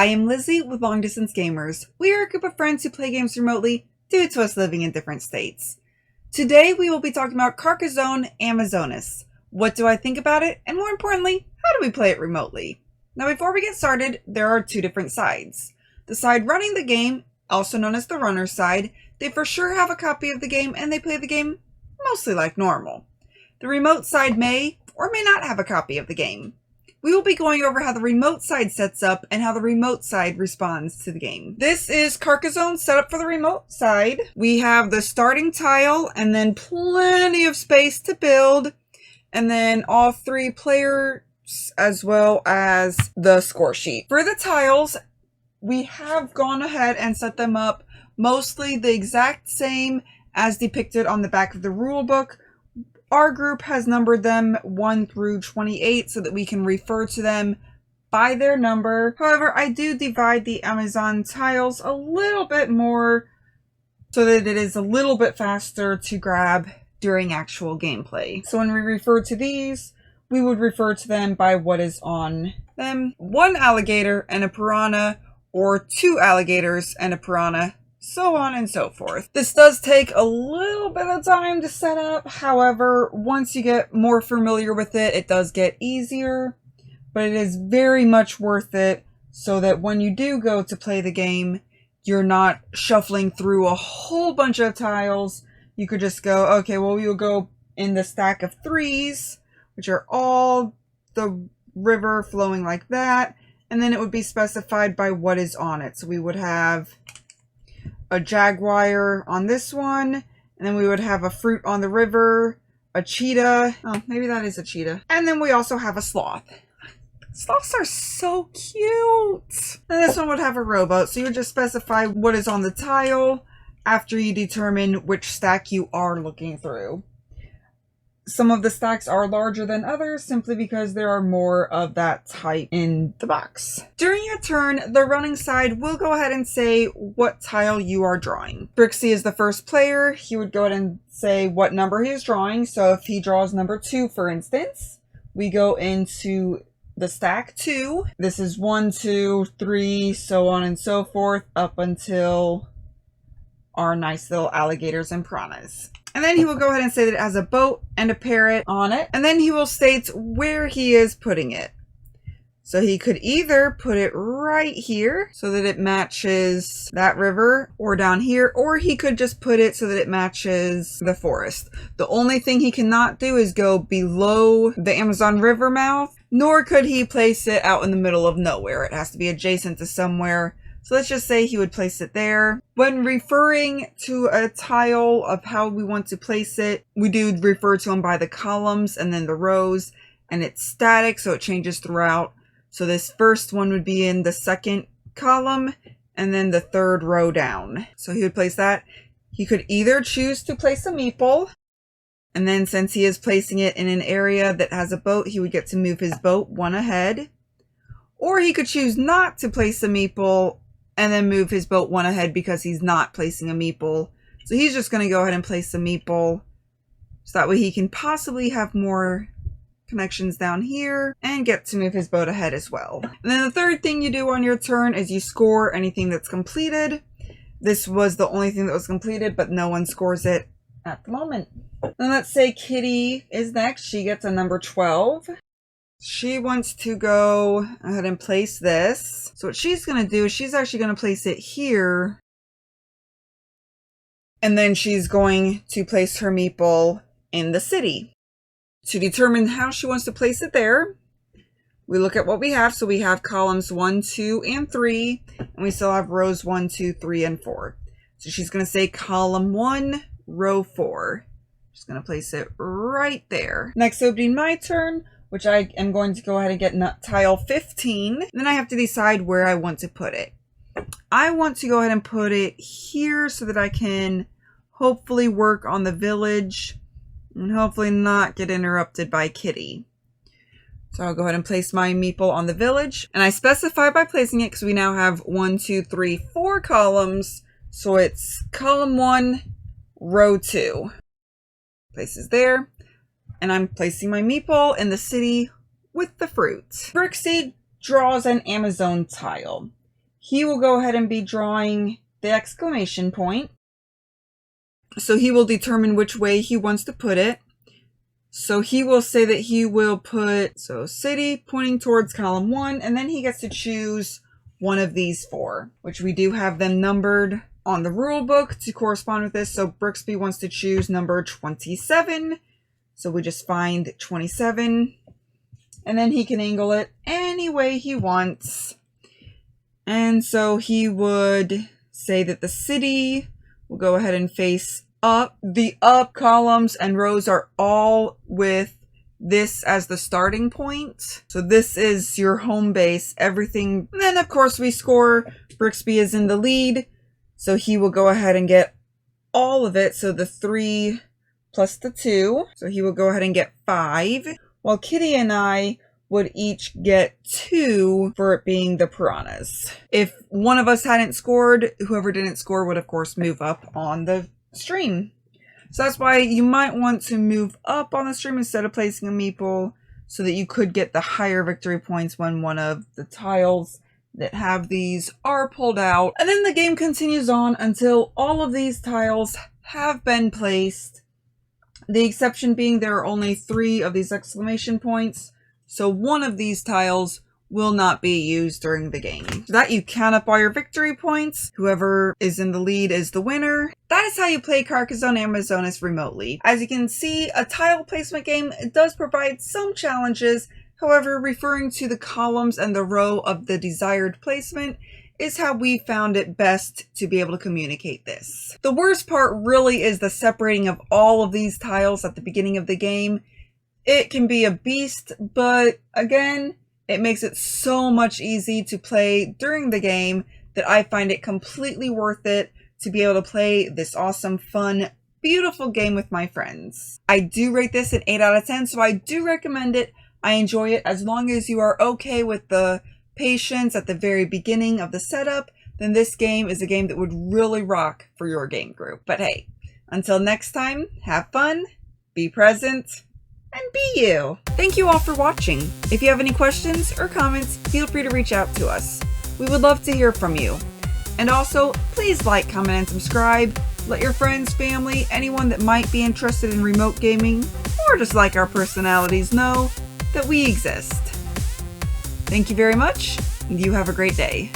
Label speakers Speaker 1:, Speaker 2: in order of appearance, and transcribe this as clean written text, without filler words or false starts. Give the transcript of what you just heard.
Speaker 1: I am Lizzy with Long Distance Gamers. We are a group of friends who play games remotely due to us living in different states. Today we will be talking about Carcassonne Amazonas. What do I think about it? And more importantly, how do we play it remotely? Now before we get started, there are two different sides. The side running the game, also known as the runner's side, they for sure have a copy of the game and they play the game mostly like normal. The remote side may or may not have a copy of the game. We will be going over how the remote side sets up and how the remote side responds to the game. This is Carcassonne set up for the remote side. We have the starting tile and then plenty of space to build, and then all three players as well as the score sheet. For the tiles, we have gone ahead and set them up mostly the exact same as depicted on the back of the rule book. Our group has numbered them 1 through 28 so that we can refer to them by their number. However, I do divide the Amazon tiles a little bit more so that it is a little bit faster to grab during actual gameplay. So when we refer to these, we would refer to them by what is on them. 1 alligator and a piranha, or 2 alligators and a piranha, so on and so forth. This does take a little bit of time to set up. However, once you get more familiar with it, it does get easier, but it is very much worth it so that when you do go to play the game, you're not shuffling through a whole bunch of tiles. You could just go, okay, well, you'll go in the stack of 3s, which are all the river flowing like that, and then it would be specified by what is on it. So we would have a jaguar on this one, and then we would have a fruit on the river, a cheetah. Oh, maybe that is a cheetah. And then we also have a sloth. Sloths are so cute. And this one would have a rowboat. So you would just specify what is on the tile after you determine which stack you are looking through. Some of the stacks are larger than others simply because there are more of that type in the box. During your turn, the running side will go ahead and say what tile you are drawing. Brixie is the first player. He would go ahead and say what number he is drawing. So if he draws number 2, for instance, we go into the stack 2. This is 1, 2, 3, so on and so forth, up until our nice little alligators and piranhas. And then he will go ahead and say that it has a boat and a parrot on it. And then he will state where he is putting it. So he could either put it right here so that it matches that river, or down here, or he could just put it so that it matches the forest. The only thing he cannot do is go below the Amazon River mouth, nor could he place it out in the middle of nowhere. It has to be adjacent to somewhere. So let's just say he would place it there. When referring to a tile of how we want to place it, we do refer to them by the columns and then the rows, and it's static, so it changes throughout. So this first one would be in the second column and then the 3rd row down. So he would place that. He could either choose to place a meeple, and then since he is placing it in an area that has a boat, he would get to move his boat 1 ahead. Or he could choose not to place a meeple and then move his boat 1 ahead because he's not placing a meeple. So he's just going to go ahead and place a meeple, so that way he can possibly have more connections down here and get to move his boat ahead as well. And then the 3rd thing you do on your turn is you score anything that's completed. This was the only thing that was completed, but no one scores it at the moment. Then let's say Kitty is next. She gets a number 12. She wants to go ahead and place this. So what she's going to do is she's actually going to place it here. And then she's going to place her meeple in the city. To determine how she wants to place it there, we look at what we have. So we have columns 1, 2, and 3. And we still have rows 1, 2, 3, and 4. So she's going to say column 1, row 4. Just going to place it right there. Next, it would be my turn, which I am going to go ahead and get tile 15. Then I have to decide where I want to put it. I want to go ahead and put it here so that I can hopefully work on the village and hopefully not get interrupted by Kitty. So I'll go ahead and place my meeple on the village. And I specify by placing it because we now have 1, 2, 3, 4 columns. So it's column 1, row 2. Places there. And I'm placing my meeple in the city with the fruit. Brixie draws an Amazon tile. he will go ahead and be drawing the exclamation point. So he will determine which way he wants to put it. So he will say that he will put, city pointing towards column 1, and then he gets to choose one of these 4, which we do have them numbered on the rule book to correspond with this. So Brixby wants to choose number 27. So we just find 27, and then he can angle it any way he wants. And so he would say that the city will go ahead and face up. The up columns and rows are all with this as the starting point. So this is your home base, everything. And then of course we score. Brixby is in the lead. So he will go ahead and get all of it. So the 3 plus the 2. So he will go ahead and get 5. While Kitty and I would each get 2 for it being the piranhas. If one of us hadn't scored, whoever didn't score would of course move up on the stream. So that's why you might want to move up on the stream instead of placing a meeple, so that you could get the higher victory points when one of the tiles that have these are pulled out. And then the game continues on until all of these tiles have been placed. The exception being there are only 3 of these exclamation points. So one of these tiles will not be used during the game. So that you count up all your victory points. Whoever is in the lead is the winner. That is how you play Carcassonne Amazonas remotely. As you can see, a tile placement game does provide some challenges. However, referring to the columns and the row of the desired placement is how we found it best to be able to communicate this. The worst part really is the separating of all of these tiles at the beginning of the game. It can be a beast, but again, it makes it so much easy to play during the game that I find it completely worth it to be able to play this awesome, fun, beautiful game with my friends. I do rate this an 8 out of 10, so I do recommend it. I enjoy it. As long as you are okay with the patience at the very beginning of the setup, then this game is a game that would really rock for your game group. But hey, until next time, have fun, be present, and be you. Thank you all for watching. If you have any questions or comments, feel free to reach out to us. We would love to hear from you. And also, please like, comment, and subscribe. Let your friends, family, anyone that might be interested in remote gaming, or just like our personalities, know that we exist. Thank you very much, and you have a great day.